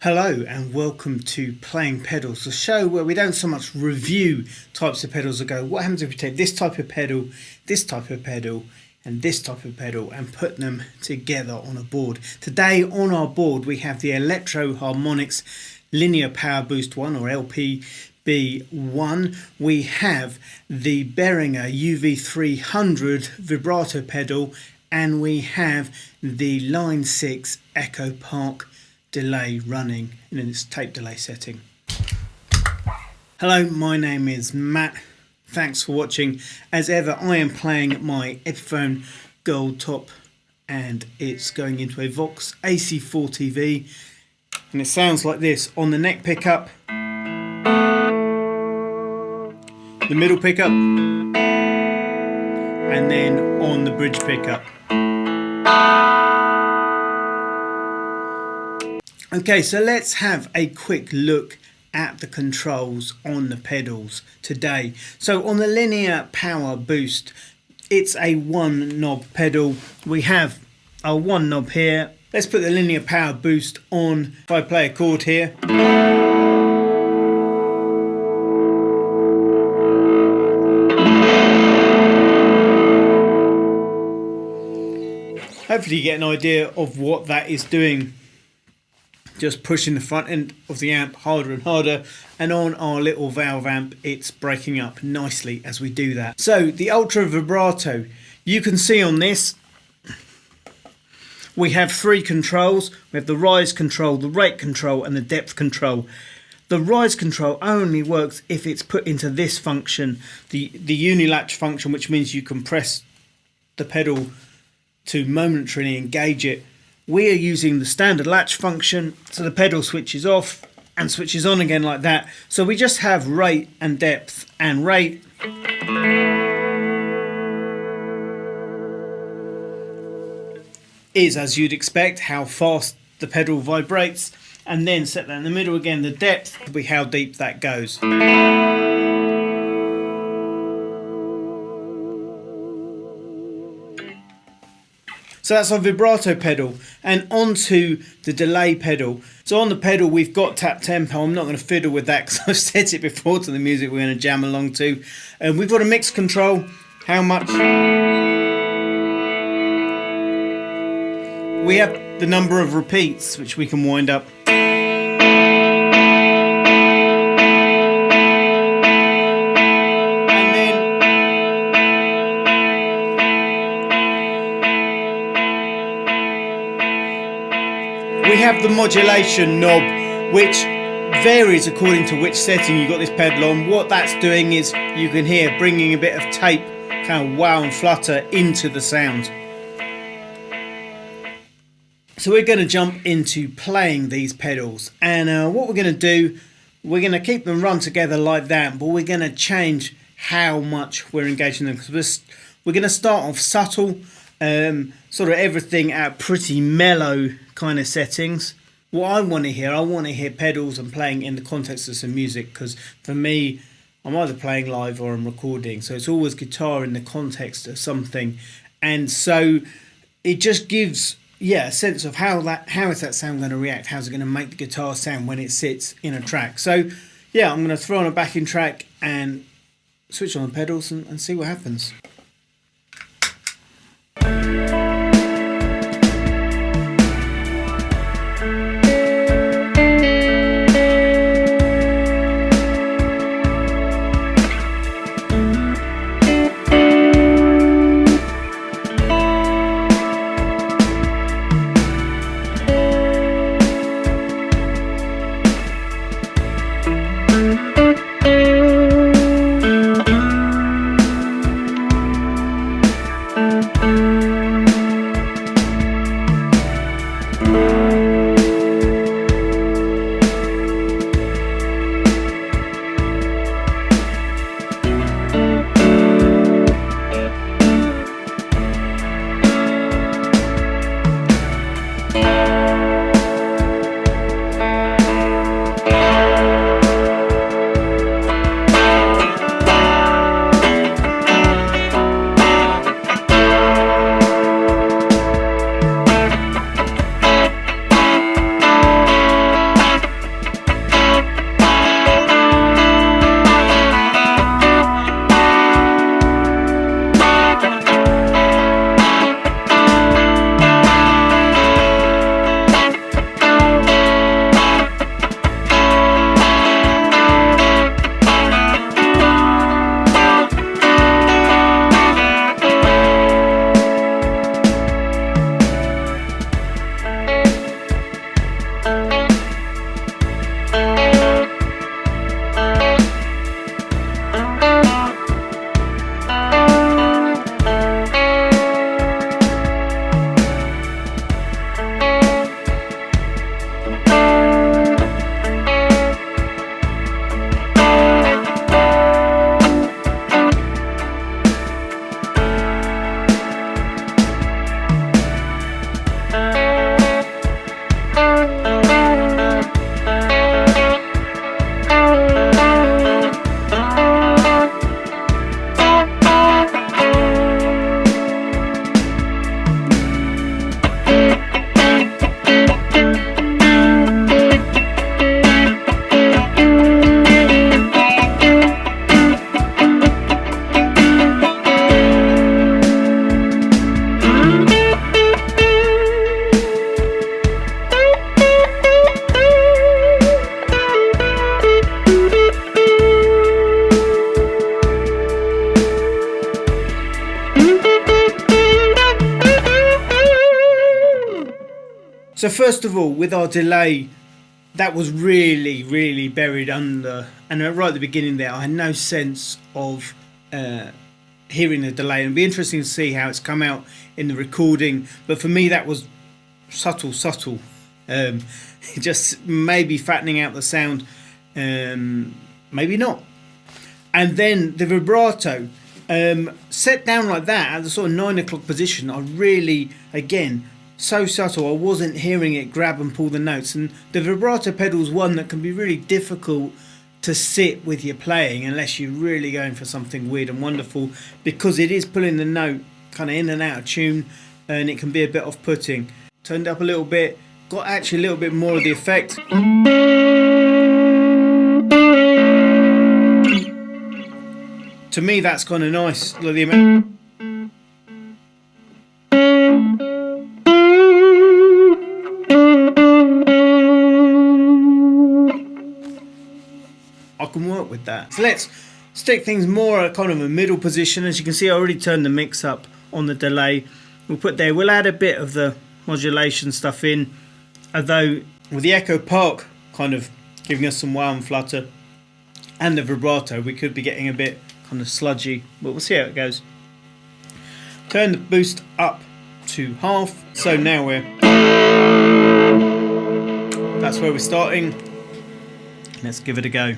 Hello and welcome to Playing Pedals, the show where we don't so much review types of pedals and go, what happens if we take this type of pedal, this type of pedal and this type of pedal and put them together on a board. Today on our board we have the Electro Harmonix Linear Power Boost 1 or LPB-1. We have the Behringer UV-300 vibrato pedal, and we have the Line6 Echo Park delay running in its tape delay setting. Hello, my name is Matt. Thanks for watching. As ever, I am playing my Epiphone Gold top and it's going into a Vox AC4TV, and it sounds like this on the neck pickup, the middle pickup, and then on the bridge pickup. Okay, so let's have a quick look at the controls on the pedals today. So on the Linear Power Boost, it's a one knob pedal. We have our one knob here. Let's put the Linear Power Boost on. If I play a chord here, hopefully you get an idea of what that is doing. Just pushing the front end of the amp harder and harder, and on our little valve amp it's breaking up nicely as we do that. So the Ultra Vibrato, you can see on this we have three controls. We have the rise control, the rate control and the depth control. The rise control only works if it's put into this function, the unilatch function, which means you can press the pedal to momentarily engage it. We are using the standard latch function, so the pedal switches off and switches on again like that. So we just have rate and depth, and rate is, as you'd expect, how fast the pedal vibrates, and then set that in the middle again. The depth will be how deep that goes. So that's our vibrato pedal, and onto the delay pedal. So on the pedal we've got tap tempo. I'm not going to fiddle with that because I've set it before to the music we're going to jam along to. And we've got a mix control, how much. We have the number of repeats which we can wind up. We have the modulation knob, which varies according to which setting you've got this pedal on. What that's doing is, you can hear, bringing a bit of tape, kind of wow and flutter into the sound. So we're going to jump into playing these pedals, and what we're going to do, we're going to keep them run together like that, but we're going to change how much we're engaging them, because we're going to start off subtle, sort of everything at pretty mellow kind of settings. What I want to hear pedals and playing in the context of some music, because for me, I'm either playing live or I'm recording, so it's always guitar in the context of something, and so it just gives a sense of how is that sound going to react, how's it going to make the guitar sound when it sits in a track. So yeah, I'm going to throw on a backing track and switch on the pedals and see what happens. So first of all, with our delay, that was really buried under, and right at the beginning there I had no sense of hearing the delay. It'll be interesting to see how it's come out in the recording, but for me that was subtle, just maybe fattening out the sound, maybe not. And then the vibrato, set down like that at the sort of 9 o'clock position, I really, again, so subtle, I wasn't hearing it grab and pull the notes. And the vibrato pedal is one that can be really difficult to sit with your playing unless you're really going for something weird and wonderful, because it is pulling the note kind of in and out of tune, and it can be a bit off-putting. Turned up a little bit, got actually a little bit more of the effect. To me that's kind of nice. Look, the amount. I can work with that. So let's stick things more at kind of a middle position. As you can see, I already turned the mix up on the delay. We'll add a bit of the modulation stuff in, although with the Echo Park kind of giving us some wow and flutter, and the vibrato, we could be getting a bit kind of sludgy, but we'll see how it goes. Turn the boost up to half, so now that's where we're starting. Let's give it a go.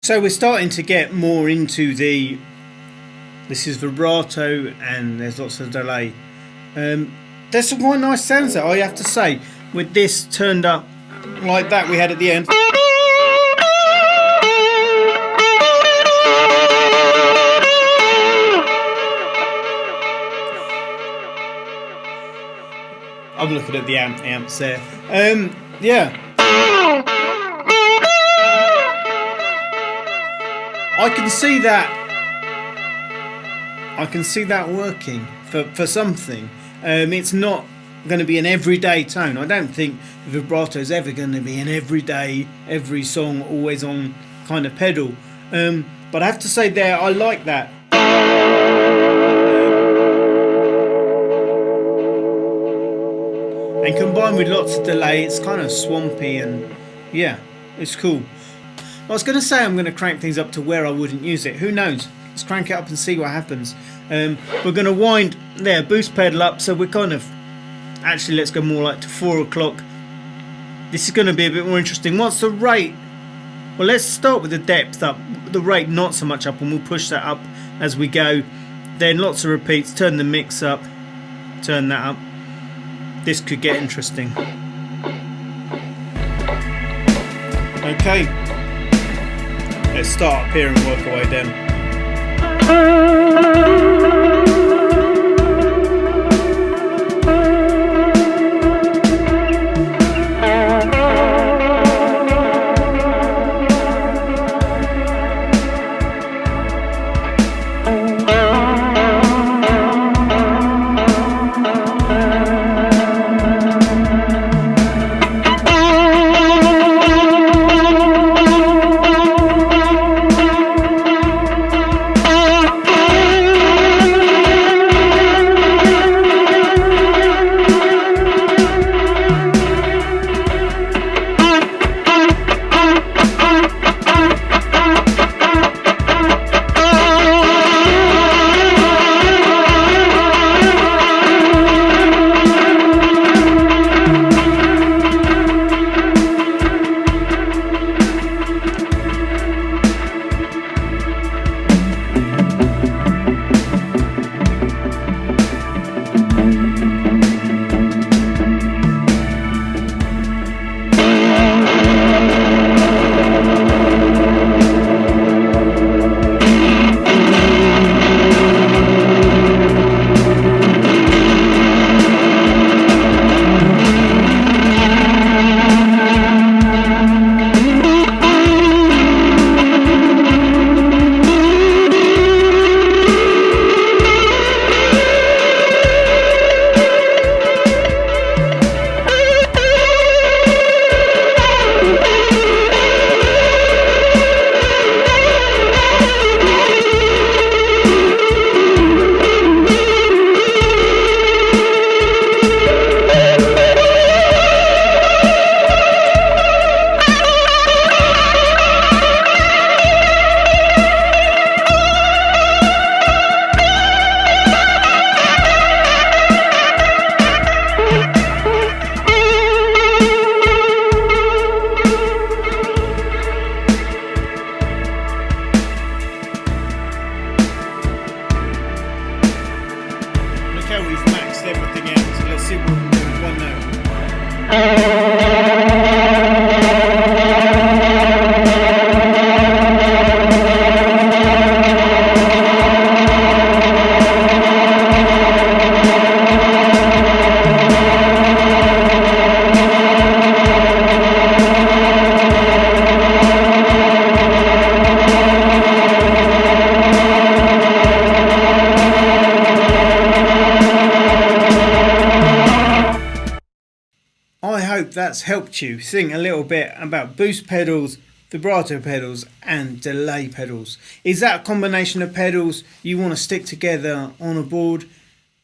So we're starting to get more into this is vibrato and there's lots of delay. There's some quite nice sounds there, I have to say, with this turned up like that we had at the end. I'm looking at the amps there. Yeah. I can see that working for something. It's not going to be an everyday tone. I don't think vibrato is ever going to be an everyday, every song, always on kind of pedal. But I have to say there, I like that. And combined with lots of delay, it's kind of swampy, and yeah, it's cool. I was going to say I'm going to crank things up to where I wouldn't use it. Who knows? Let's crank it up and see what happens. We're going to wind there, boost pedal up, so we're kind of... Actually, let's go more like to 4 o'clock. This is going to be a bit more interesting. What's the rate? Well, let's start with the depth up. The rate not so much up, and we'll push that up as we go. Then lots of repeats. Turn the mix up. Turn that up. This could get interesting. Okay. Let's start up here and work our way down. That's helped you think a little bit about boost pedals, vibrato pedals and delay pedals. Is that a combination of pedals you want to stick together on a board?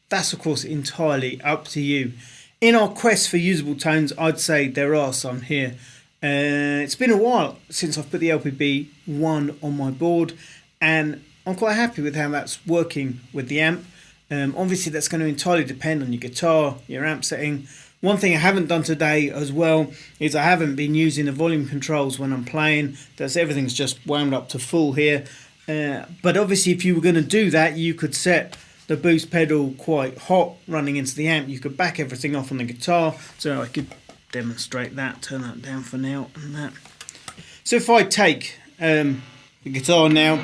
That's of course entirely up to you. In our quest for usable tones, I'd say there are some here. It's been a while since I've put the LPB-1 on my board, and I'm quite happy with how that's working with the amp. Obviously that's going to entirely depend on your guitar, your amp setting. One thing I haven't done today as well is I haven't been using the volume controls when I'm playing. Everything's just wound up to full here. But obviously if you were going to do that, you could set the boost pedal quite hot running into the amp. You could back everything off on the guitar. So I could demonstrate that, turn that down for now and that. So if I take the guitar now,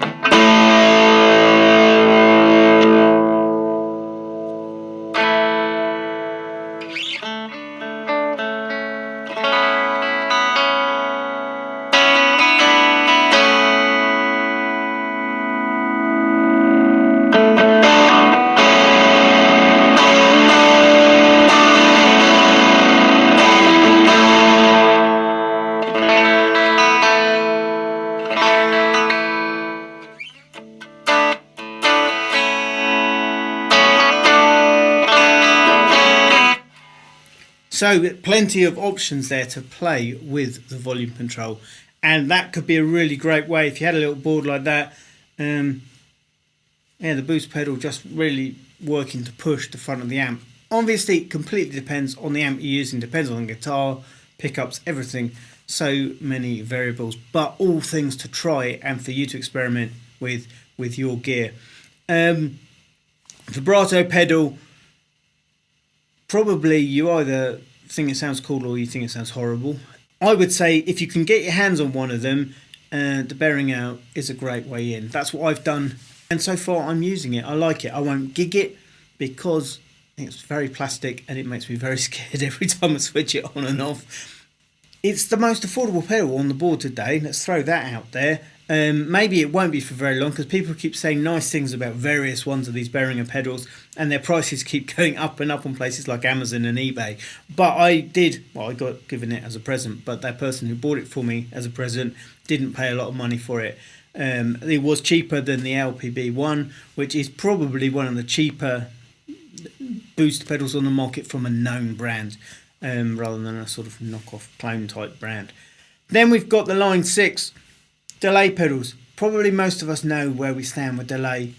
So plenty of options there to play with the volume control, and that could be a really great way if you had a little board like that. Yeah, the boost pedal just really working to push the front of the amp. Obviously it completely depends on the amp you're using, depends on the guitar, pickups, everything. So many variables, but all things to try and for you to experiment with your gear. Vibrato pedal, probably you either think it sounds cool or you think it sounds horrible. I would say if you can get your hands on one of them, the Behringer is a great way in. That's what I've done, and so far I'm using it. I like it. I won't gig it because it's very plastic and it makes me very scared every time I switch it on and off. It's the most affordable pedal on the board today. Let's throw that out there. Maybe it won't be for very long because people keep saying nice things about various ones of these Behringer pedals and their prices keep going up and up on places like Amazon and eBay. But I got given it as a present, but that person who bought it for me as a present didn't pay a lot of money for it. It was cheaper than the LPB-1, which is probably one of the cheaper boost pedals on the market from a known brand, rather than a sort of knockoff clone type brand. Then we've got the Line6 delay pedals. Probably most of us know where we stand with delay,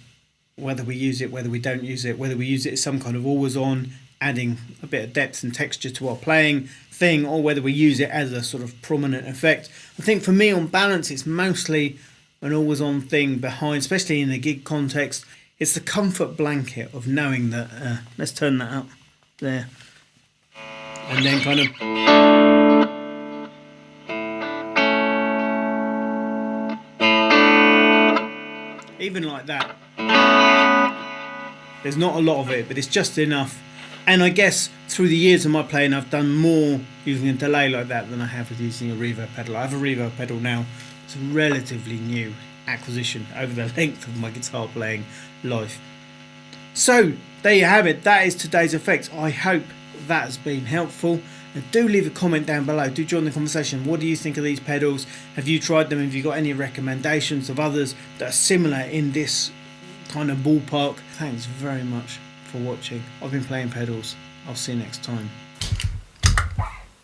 whether we use it, whether we don't use it, whether we use it as some kind of always on, adding a bit of depth and texture to our playing thing, or whether we use it as a sort of prominent effect. I think for me, on balance, it's mostly an always on thing behind, especially in a gig context. It's the comfort blanket of knowing that, let's turn that up there, and then kind of even like that. There's not a lot of it, but it's just enough. And I guess through the years of my playing, I've done more using a delay like that than I have with using a reverb pedal. I have a reverb pedal now. It's a relatively new acquisition over the length of my guitar playing life. So there you have it. That is today's effects. I hope that has been helpful. And do leave a comment down below. Do join the conversation. What do you think of these pedals? Have you tried them? Have you got any recommendations of others that are similar in this kind of ballpark? Thanks very much for watching. I've been playing pedals. I'll see you next time.